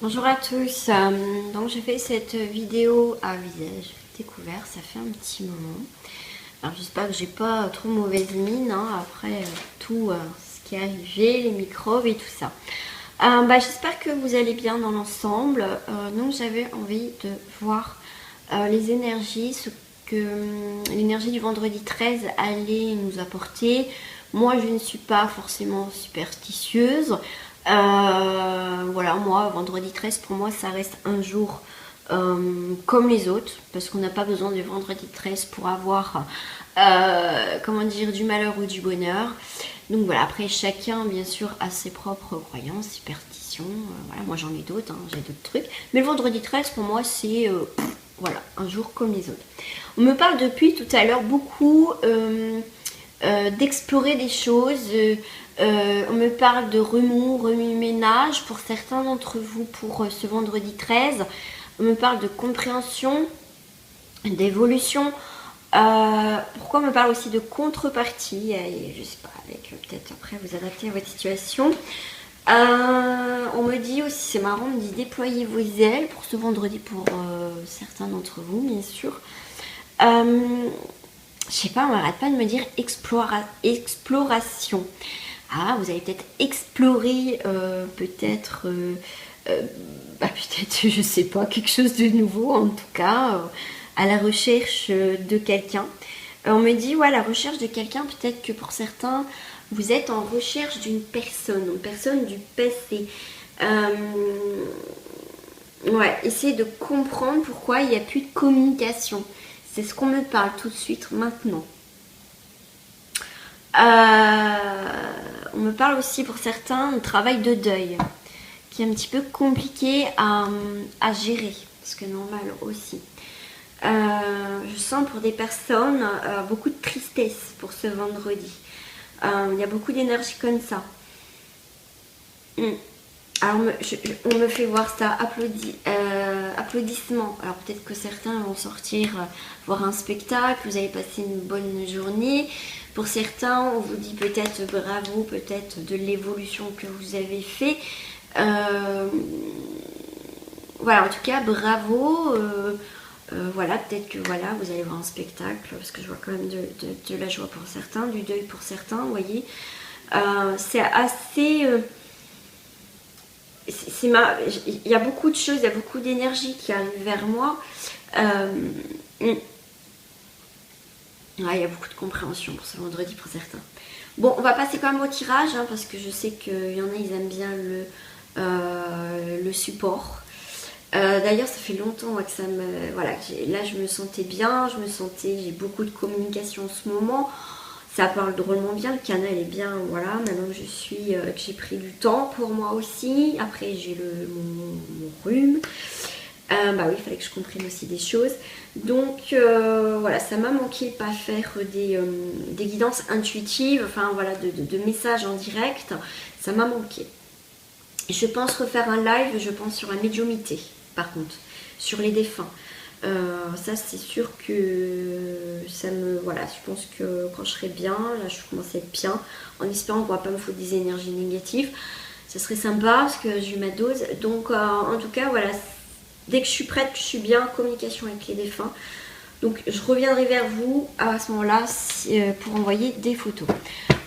Bonjour à tous, donc j'ai fait cette vidéo à visage découvert, ça fait un petit moment. Alors j'espère que j'ai pas trop mauvaise mine, hein, après tout ce qui est arrivé, les microbes et tout ça. J'espère que vous allez bien dans l'ensemble. Donc j'avais envie de voir les énergies, ce que l'énergie du vendredi 13 allait nous apporter. Moi je ne suis pas forcément superstitieuse. Voilà, moi vendredi 13 pour moi ça reste un jour comme les autres, parce qu'on n'a pas besoin du vendredi 13 pour avoir comment dire, du malheur ou du bonheur. Donc voilà, après chacun bien sûr a ses propres croyances, superstitions, voilà, moi j'en ai d'autres, hein, j'ai d'autres trucs, mais le vendredi 13 pour moi c'est voilà, un jour comme les autres. On me parle depuis tout à l'heure beaucoup d'explorer des choses, on me parle de remue-ménage pour certains d'entre vous pour ce vendredi 13, on me parle de compréhension, d'évolution. Pourquoi on me parle aussi de contrepartie, et je sais pas, avec peut-être après vous adapter à votre situation. On me dit aussi, c'est marrant, on me dit déployez vos ailes pour ce vendredi pour certains d'entre vous, bien sûr. Je sais pas, on n'arrête pas de me dire exploration. Ah, vous allez peut-être explorer peut-être peut-être, je sais pas, quelque chose de nouveau en tout cas, à la recherche de quelqu'un. On me dit, ouais, la recherche de quelqu'un, peut-être que pour certains, vous êtes en recherche d'une personne, une personne du passé. Ouais, essayez de comprendre pourquoi il n'y a plus de communication. C'est ce qu'on me parle tout de suite maintenant. On me parle aussi pour certains un travail de deuil qui est un petit peu compliqué à gérer, parce que normal aussi. Je sens pour des personnes beaucoup de tristesse pour ce vendredi. Il y a beaucoup d'énergie comme ça. Alors on me fait voir ça, applaudissements. Alors peut-être que certains vont sortir voir un spectacle, vous avez passé une bonne journée. Pour certains, on vous dit peut-être bravo, peut-être de l'évolution que vous avez fait. Voilà, en tout cas, bravo. Voilà, peut-être que voilà, vous allez voir un spectacle, parce que je vois quand même de la joie pour certains, du deuil pour certains, vous voyez. C'est assez... il y a beaucoup de choses, il y a beaucoup d'énergie qui arrive vers moi. Ouais, il y a beaucoup de compréhension pour ce vendredi pour certains. Bon, on va passer quand même au tirage, hein, parce que je sais qu'il y en a, ils aiment bien le support. D'ailleurs, ça fait longtemps que ça me... Voilà, là je me sentais bien, j'ai beaucoup de communication en ce moment. Ça parle drôlement bien, le canal est bien, voilà. Maintenant que que j'ai pris du temps pour moi aussi. Après, j'ai mon rhume. Oui, il fallait que je comprenne aussi des choses. Donc, voilà, ça m'a manqué de pas faire des guidances intuitives, enfin voilà, de messages en direct. Ça m'a manqué. Je pense refaire un live, je pense sur la médiumité, par contre, sur les défunts. Ça c'est sûr que ça me... Voilà, je pense que quand je serai bien, là je commence à être bien, en espérant qu'on va pas me foutre des énergies négatives. Ça serait sympa parce que j'ai eu ma dose. Donc en tout cas, voilà, dès que je suis prête, que je suis bien en communication avec les défunts. Donc je reviendrai vers vous à ce moment-là pour envoyer des photos.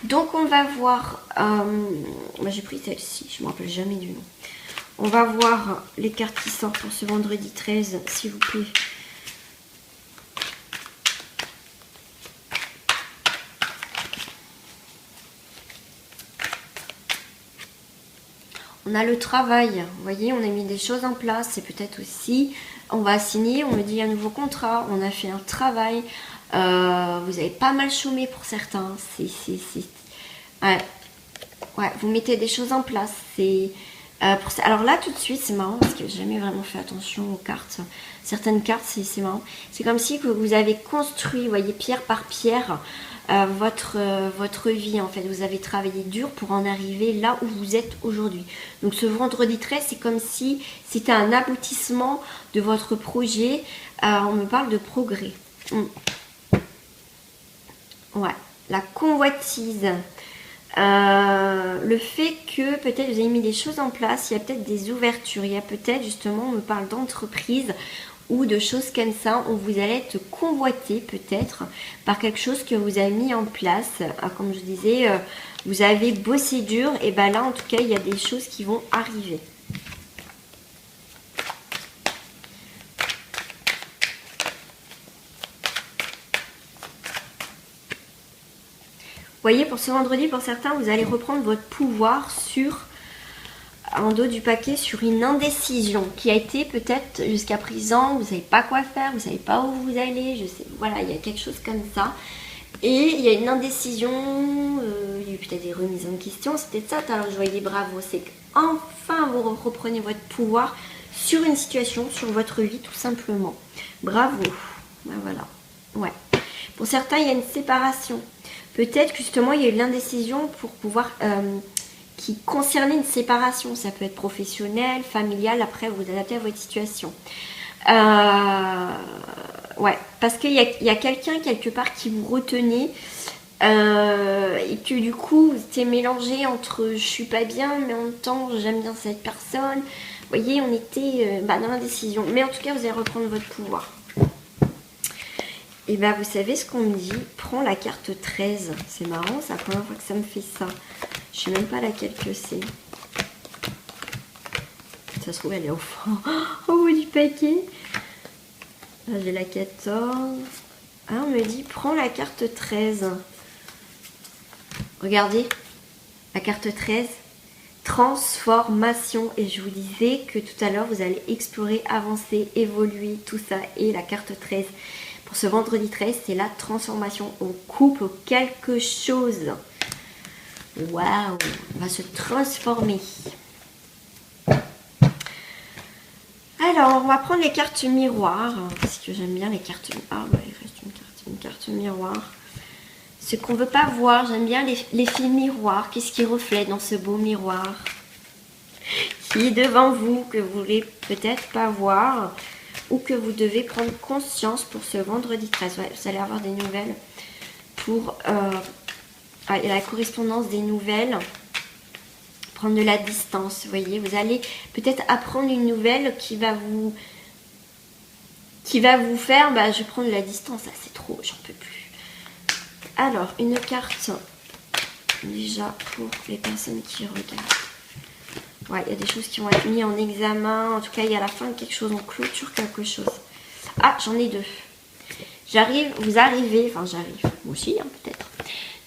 Donc on va voir... j'ai pris celle-ci, je ne me rappelle jamais du nom. On va voir les cartes qui sortent pour ce vendredi 13, s'il vous plaît. On a le travail, vous voyez, on a mis des choses en place. C'est peut-être aussi, on va signer, on me dit un nouveau contrat, on a fait un travail. Vous avez pas mal chômé pour certains. Ouais, vous mettez des choses en place. Alors là, tout de suite, c'est marrant parce que j'ai jamais vraiment fait attention aux cartes. Certaines cartes, c'est marrant. C'est comme si vous avez construit, vous voyez, pierre par pierre, votre vie. En fait, vous avez travaillé dur pour en arriver là où vous êtes aujourd'hui. Donc ce vendredi 13, c'est comme si c'était un aboutissement de votre projet. On me parle de progrès. Ouais, la convoitise. Le fait que peut-être vous avez mis des choses en place, il y a peut-être des ouvertures, il y a peut-être justement, on me parle d'entreprise ou de choses comme ça, où vous allez être convoité peut-être par quelque chose que vous avez mis en place. Comme je disais, vous avez bossé dur, et bien là en tout cas il y a des choses qui vont arriver. Vous voyez, pour ce vendredi, pour certains, vous allez reprendre votre pouvoir sur, en dos du paquet, sur une indécision qui a été peut-être jusqu'à présent, vous ne savez pas quoi faire, vous ne savez pas où vous allez, je sais, voilà, il y a quelque chose comme ça. Et il y a une indécision, il y a eu peut-être des remises en question, c'est peut-être ça, alors je voyais des bravos, c'est qu'enfin vous reprenez votre pouvoir sur une situation, sur votre vie tout simplement. Bravo, ben voilà, ouais. Pour certains, il y a une séparation. Peut-être que justement il y a eu l'indécision pour pouvoir qui concernait une séparation. Ça peut être professionnel, familial, après vous adaptez à votre situation. Ouais, parce qu'il y a quelqu'un quelque part qui vous retenait et que du coup vous étiez mélangé entre je suis pas bien mais en même temps j'aime bien cette personne. Vous voyez, on était dans l'indécision. Mais en tout cas, vous allez reprendre votre pouvoir. Et bien, vous savez ce qu'on me dit? Prends la carte 13. C'est marrant, c'est la première fois que ça me fait ça. Je sais même pas laquelle que c'est. Ça se trouve, elle est au fond, au bout du paquet. Là, j'ai la 14. Ah, on me dit, prends la carte 13. Regardez, la carte 13. Transformation. Et je vous disais que tout à l'heure, vous allez explorer, avancer, évoluer, tout ça. Et la carte 13. Pour ce vendredi 13, c'est la transformation. On coupe quelque chose. Waouh, on va se transformer. Alors, on va prendre les cartes miroirs. Parce que j'aime bien les cartes miroirs. Ah, bah, il reste une carte miroir. Ce qu'on ne veut pas voir, j'aime bien l'effet miroir. Qu'est-ce qui reflète dans ce beau miroir qui est devant vous, que vous voulez peut-être pas voir, ou que vous devez prendre conscience pour ce vendredi 13. Ouais, vous allez avoir des nouvelles pour la correspondance des nouvelles. Prendre de la distance, vous voyez. Vous allez peut-être apprendre une nouvelle qui va vous faire, bah, je prends de la distance, là c'est trop, j'en peux plus. Alors, une carte déjà pour les personnes qui regardent. Ouais, il y a des choses qui vont être mises en examen. En tout cas, il y a la fin de quelque chose, on clôture quelque chose. Ah, j'en ai deux. Vous arrivez, enfin j'arrive, moi aussi hein, peut-être.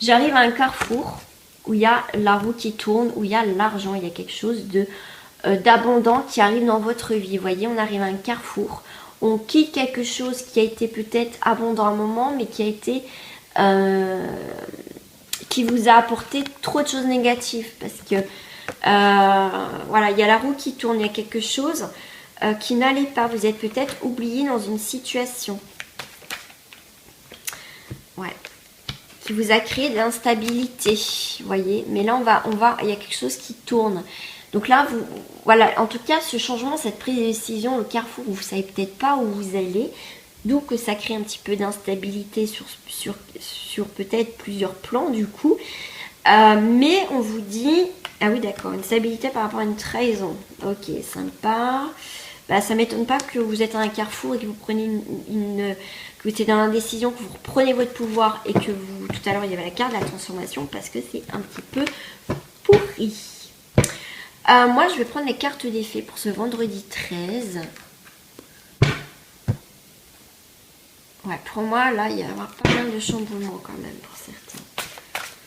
J'arrive à un carrefour où il y a la roue qui tourne, où il y a l'argent, il y a quelque chose d'abondant qui arrive dans votre vie. Vous voyez, on arrive à un carrefour, on quitte quelque chose qui a été peut-être abondant à un moment, mais qui a été... qui vous a apporté trop de choses négatives. Parce que, voilà, il y a la roue qui tourne, il y a quelque chose qui n'allait pas. Vous êtes peut-être oublié dans une situation. Ouais. Qui vous a créé de l'instabilité, vous voyez. Mais là, il y a quelque chose qui tourne. Donc là, voilà, en tout cas, ce changement, cette prise de décision, le carrefour, vous ne savez peut-être pas où vous allez. D'où que ça crée un petit peu d'instabilité sur peut-être plusieurs plans, du coup. Mais on vous dit... Ah oui, d'accord, une stabilité par rapport à une trahison. Ok, sympa. Bah, ça ne m'étonne pas que vous êtes à un carrefour et que vous preniez que vous êtes dans l'indécision, que vous reprenez votre pouvoir et que vous, tout à l'heure il y avait la carte de la transformation parce que c'est un petit peu pourri. Moi je vais prendre les cartes des fées pour ce vendredi 13. Ouais, pour moi là il y a pas mal de chamboulements quand même pour certains.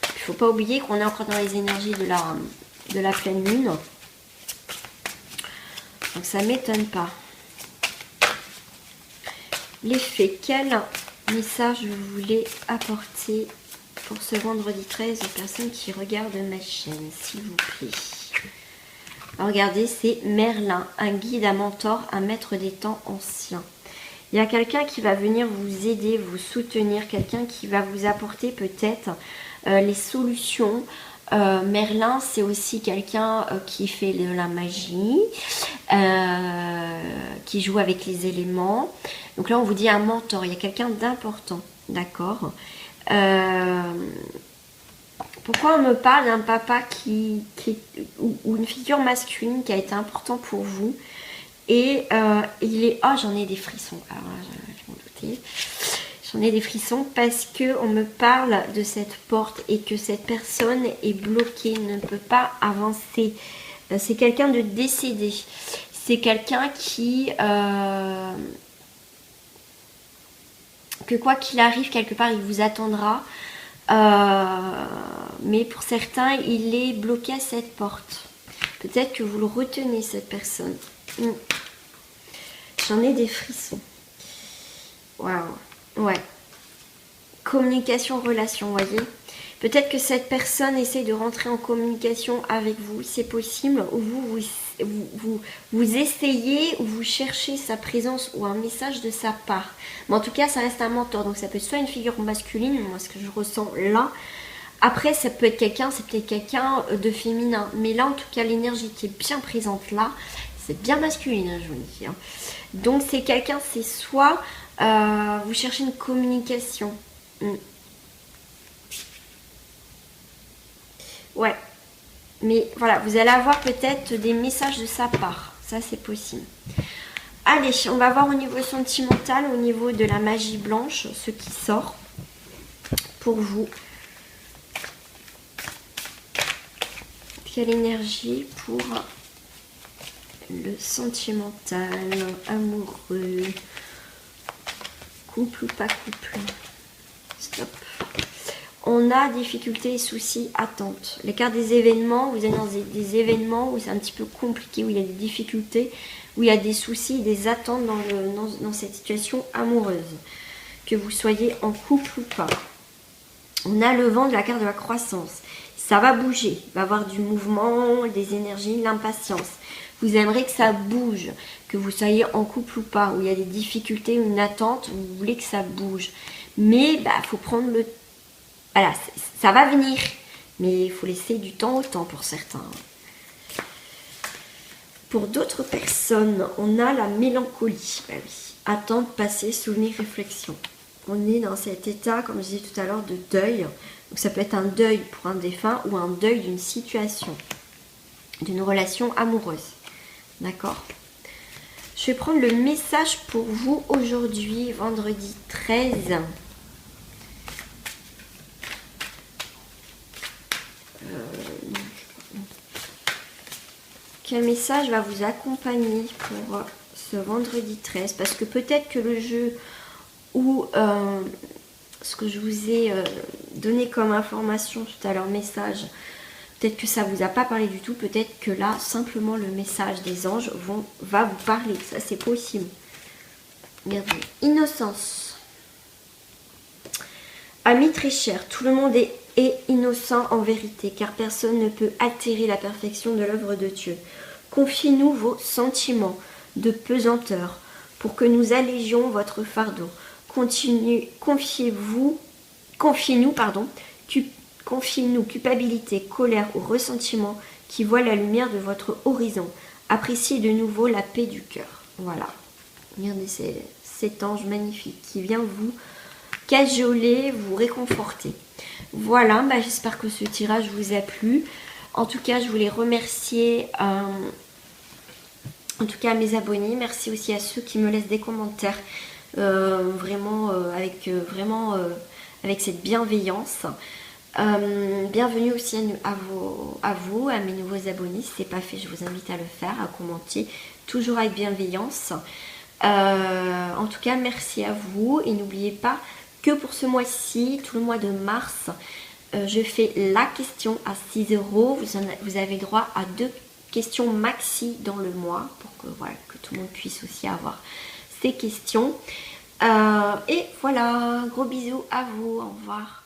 Il ne faut pas oublier qu'on est encore dans les énergies de la pleine lune. Donc ça ne m'étonne pas. Les fées, quel message vous voulez apporter pour ce vendredi 13 aux personnes qui regardent ma chaîne, s'il vous plaît? Alors, regardez, c'est Merlin, un guide, un mentor, un maître des temps anciens. Il y a quelqu'un qui va venir vous aider, vous soutenir, quelqu'un qui va vous apporter peut-être les solutions. Merlin, c'est aussi quelqu'un qui fait de la magie, qui joue avec les éléments. Donc là, on vous dit un mentor, il y a quelqu'un d'important, d'accord. Pour Pourquoi on me parle d'un papa ou une figure masculine qui a été important pour vous? Et il est... Oh, j'en ai des frissons. Alors là, je m'en doutais. J'en ai des frissons parce que on me parle de cette porte et que cette personne est bloquée, ne peut pas avancer. C'est quelqu'un de décédé. C'est quelqu'un qui... que quoi qu'il arrive, quelque part, il vous attendra. Mais pour certains, il est bloqué à cette porte. Peut-être que vous le retenez, cette personne. J'en ai des frissons. Waouh. Ouais. Communication, relation, voyez. Peut-être que cette personne essaye de rentrer en communication avec vous. C'est possible. Ou vous essayez ou vous cherchez sa présence ou un message de sa part. Mais en tout cas, ça reste un mentor. Donc ça peut être soit une figure masculine, moi ce que je ressens là. Après, ça peut être quelqu'un, c'est peut-être quelqu'un de féminin. Mais là, en tout cas, l'énergie qui est bien présente là, c'est bien masculine, hein, je vous le dis. Hein. Donc c'est quelqu'un, c'est soit vous cherchez une communication. Ouais. Mais voilà, vous allez avoir peut-être des messages de sa part. Ça, c'est possible. Allez, on va voir au niveau sentimental, au niveau de la magie blanche, ce qui sort pour vous. Quelle énergie pour le sentimental, amoureux, couple ou pas couple. Stop. On a difficultés, soucis, attentes. Les cartes des événements, vous êtes dans des événements où c'est un petit peu compliqué, où il y a des difficultés, où il y a des soucis, des attentes dans cette situation amoureuse. Que vous soyez en couple ou pas. On a le vent de la carte de la croissance. Ça va bouger, il va y avoir du mouvement, des énergies, l'impatience. Vous aimeriez que ça bouge, que vous soyez en couple ou pas, où il y a des difficultés, une attente, vous voulez que ça bouge. Mais il faut prendre le temps. Voilà, ça va venir, mais il faut laisser du temps au temps pour certains. Pour d'autres personnes, on a la mélancolie. Ben oui. Attente, passé, souvenir, réflexion. On est dans cet état, comme je disais tout à l'heure, de deuil. Donc ça peut être un deuil pour un défunt ou un deuil d'une situation, d'une relation amoureuse. D'accord ? Je vais prendre le message pour vous aujourd'hui, vendredi 13. Quel message va vous accompagner pour ce vendredi 13? Parce que peut-être que le jeu ou ce que je vous ai donné comme information tout à l'heure, message, peut-être que ça ne vous a pas parlé du tout. Peut-être que là, simplement le message des anges va vous parler. Ça, c'est possible. Regardez. Innocence. Ami très cher, tout le monde est innocent en vérité, car personne ne peut altérer la perfection de l'œuvre de Dieu. Confiez-nous vos sentiments de pesanteur pour que nous allégions votre fardeau. Confiez-nous, culpabilité, colère ou ressentiment qui voient la lumière de votre horizon. Appréciez de nouveau la paix du cœur. Voilà. Regardez cet ange magnifique qui vient vous cajoler, vous réconforter. Voilà, j'espère que ce tirage vous a plu. En tout cas, je voulais remercier en tout cas à mes abonnés. Merci aussi à ceux qui me laissent des commentaires avec cette bienveillance. Bienvenue aussi à vous, à mes nouveaux abonnés. Si ce n'est pas fait, je vous invite à le faire, à commenter, toujours avec bienveillance. En tout cas, merci à vous et n'oubliez pas que pour ce mois-ci, tout le mois de mars, je fais la question à 6 €. Vous avez droit à 2 questions maxi dans le mois pour que tout le monde puisse aussi avoir ces questions. Et voilà, gros bisous à vous, au revoir.